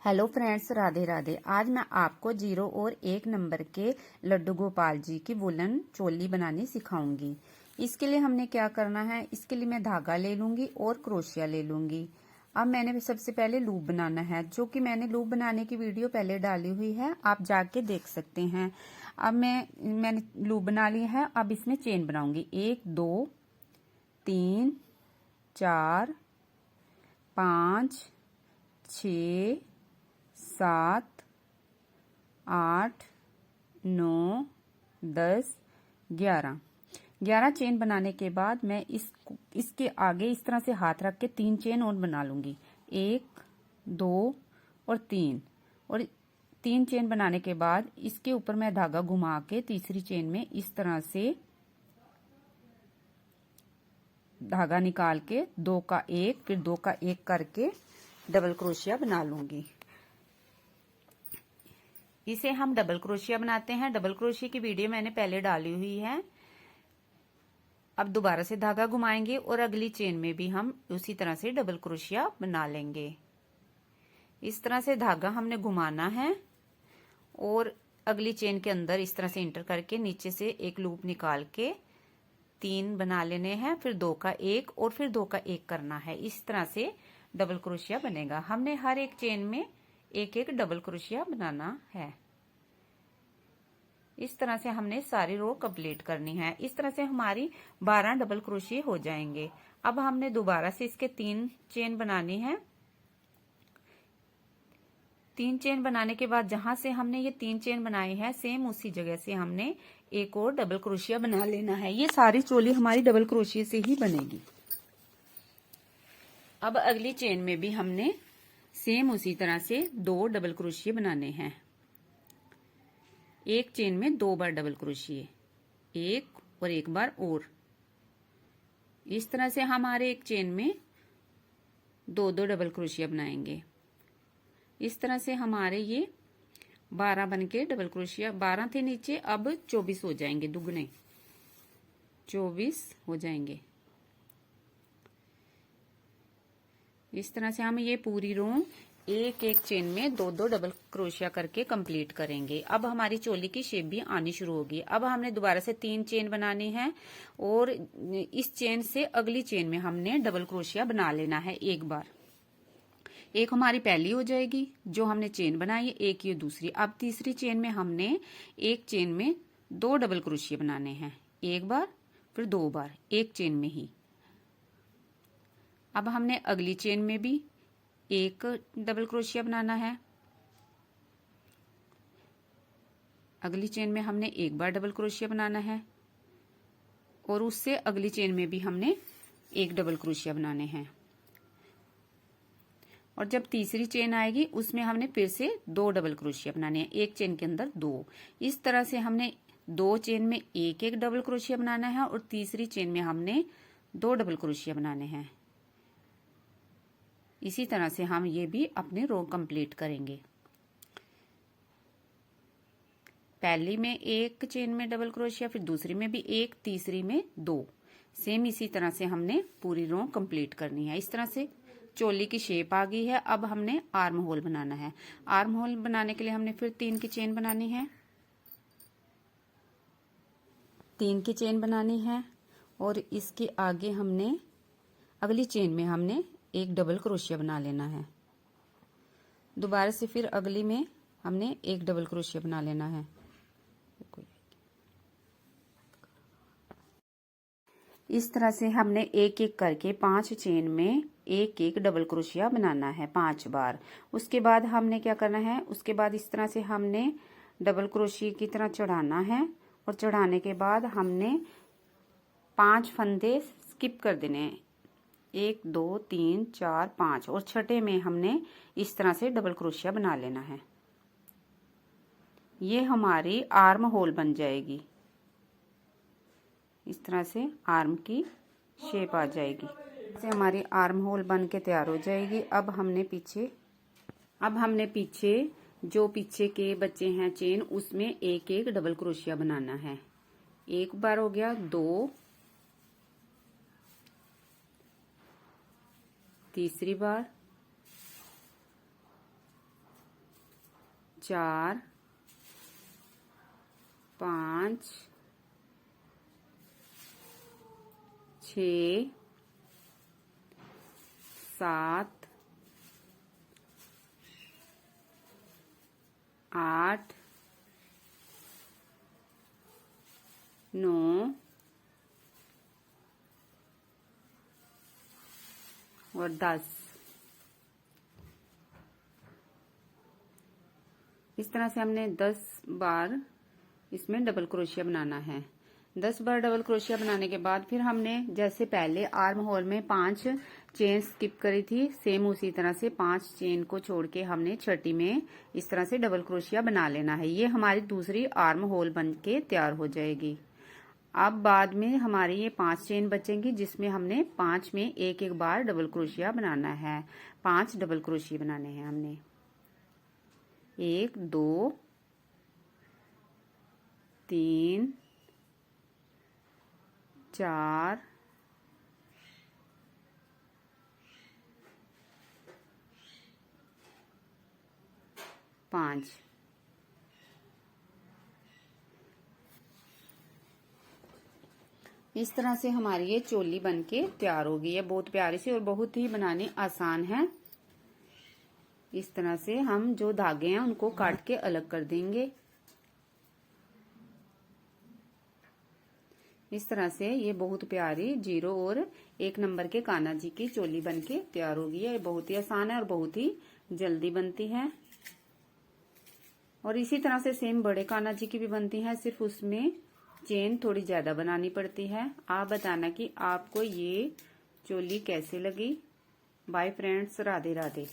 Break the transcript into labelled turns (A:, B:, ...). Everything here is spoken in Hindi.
A: Hello friends, Radhe Radhe. आज मैं आपको 0 और 1 नंबर के लड्डू गोपाल जी की वुलन चोली बनानी सिखाऊंगी। इसके लिए हमने क्या करना है, इसके लिए मैं धागा ले लूंगी और क्रोशिया ले लूंगी। अब मैंने सबसे पहले लूप बनाना है, जो कि मैंने लूप बनाने की वीडियो पहले डाली हुई है, आप जाके देख सकते हैं। अब मैंने लूप बना ली है। अब इसमें चेन बनाऊंगी 1 2 3 4 5 6 7 8 9 10 11 चेन बनाने के बाद मैं इसके आगे इस तरह से हाथ रख के 3 चेन और बना लूंगी। 1 2 और 3 और 3 चेन बनाने के बाद इसके ऊपर मैं धागा घुमा के तीसरी चेन में इस तरह से धागा निकाल के 2 का 1 फिर 2 का 1 करके डबल क्रोशिया बना लूंगी। इसे हम डबल क्रोशिया बनाते हैं। डबल क्रोशिया की वीडियो मैंने पहले डाली हुई है। अब दोबारा से धागा घुमाएंगे और अगली चेन में भी हम उसी तरह से डबल क्रोशिया बना लेंगे। इस तरह से धागा हमने घुमाना है और अगली चेन के अंदर इस तरह से इंटर करके नीचे से एक लूप निकाल के 3 बना लेने हैं, फिर 2 का 1 और फिर 2 का 1 करना है। इस तरह से डबल क्रोशिया बनेगा। हमने हर एक चेन में एक एक डबल क्रोशिया बनाना है। इस तरह से हमने सारी रो कंप्लीट करनी है। इस तरह से हमारी 12 डबल क्रोशिया हो जाएंगे। अब हमने दोबारा से इसके 3 चेन बनानी है। 3 चेन बनाने के बाद जहां से हमने ये 3 चेन बनाई है, सेम उसी जगह से हमने एक और डबल क्रोशिया बना लेना है। ये सारी चोली हमारी डबल क्रोशिया से ही बनेगी। अब अगली चेन में भी हमने सेम उसी तरह से 2 डबल क्रोशिया बनाने हैं। एक चेन में 2 बार डबल क्रोशिया, एक और एक बार और। इस तरह से हमारे एक चेन में 2 डबल क्रोशिया बनाएंगे। इस तरह से हमारे ये 12 बन के डबल क्रोशिया, 12 थे नीचे, अब 24 हो जाएंगे, दुगने 24 हो जाएंगे। इस तरह से हम ये पूरी रो एक एक चेन में 2 डबल क्रोशिया करके कंप्लीट करेंगे। अब हमारी चोली की शेप भी आनी शुरू होगी। अब हमने दोबारा से 3 चेन बनानी है और इस चेन से अगली चेन में हमने डबल क्रोशिया बना लेना है एक बार। एक हमारी पहली हो जाएगी जो हमने चेन बनाई है, एक ये दूसरी। अब तीसरी चेन में हमने एक चेन में 2 डबल क्रोशिया बनाने हैं, एक बार फिर 2 बार एक चेन में ही। अब हमने अगली चेन में भी एक डबल क्रोशिया बनाना है। अगली चेन में हमने एक बार डबल क्रोशिया बनाना है और उससे अगली चेन में भी हमने एक डबल क्रोशिया बनाने हैं। और जब तीसरी चेन आएगी उसमें हमने फिर से 2 डबल क्रोशिया बनाने हैं, एक चेन के अंदर 2। इस तरह से हमने 2 चेन में एक एक डबल क्रोशिया बनाना है और तीसरी चेन में हमने 2 डबल क्रोशिया बनाने हैं। इसी तरह से हम ये भी अपने रो कंप्लीट करेंगे। पहली में एक चेन में डबल क्रोशिया, फिर दूसरी में भी एक, तीसरी में 2। सेम इसी तरह से हमने पूरी रो कंप्लीट करनी है। इस तरह से चोली की शेप आ गई है। अब हमने आर्म होल बनाना है। आर्म होल बनाने के लिए हमने फिर 3 की चेन बनानी है, 3 की चेन बनानी है और इसके आगे हमने अगली चेन में हमने एक डबल क्रोशिया बना लेना है। दोबारा से फिर अगली में हमने एक डबल क्रोशिया बना लेना है। इस तरह से हमने एक एक करके 5 चेन में एक एक डबल क्रोशिया बनाना है 5 बार। उसके बाद हमने क्या करना है, उसके बाद इस तरह से हमने डबल क्रोशिया की तरह चढ़ाना है और चढ़ाने के बाद हमने 5 फंदे स्किप कर देने हैं, 1 2 3 4 5 और छठे में हमने इस तरह से डबल क्रोशिया बना लेना है। ये हमारी आर्म होल बन जाएगी। इस तरह से आर्म की शेप आ जाएगी। से हमारी आर्म होल बन के तैयार हो जाएगी। अब हमने पीछे जो पीछे के बच्चे हैं चेन, उसमें एक एक डबल क्रोशिया बनाना है। एक बार हो गया, 2, तीसरी बार, 4 5 6 7 8 9 और 10। इस तरह से हमने 10 बार इसमें डबल क्रोशिया बनाना है। 10 बार डबल क्रोशिया बनाने के बाद फिर हमने जैसे पहले आर्म होल में 5 चेन स्किप करी थी, सेम उसी तरह से 5 चेन को छोड़ के हमने छठी में इस तरह से डबल क्रोशिया बना लेना है। ये हमारी दूसरी आर्म होल बन के तैयार हो जाएगी। अब बाद में हमारी ये 5 चेन बचेंगी जिसमें हमने 5 में एक एक बार डबल क्रोशिया बनाना है। 5 डबल क्रोशिया बनाने हैं हमने। 1 2 3 4 5। इस तरह से हमारी ये चोली बनके तैयार होगी। ये बहुत प्यारी सी और बहुत ही बनानी आसान है। इस तरह से हम जो धागे हैं उनको काट के अलग कर देंगे। इस तरह से ये बहुत प्यारी 0 और 1 नंबर के कान्हा जी की चोली बनके तैयार होगी। ये बहुत ही आसान है और बहुत ही जल्दी बनती है। और इसी तरह से सेम बड़े कान्हा जी की भी बनती है, सिर्फ उसमें चेन थोड़ी ज्यादा बनानी पड़ती है। आप बताना कि आपको ये चोली कैसे लगी। Bye friends, Radhe Radhe.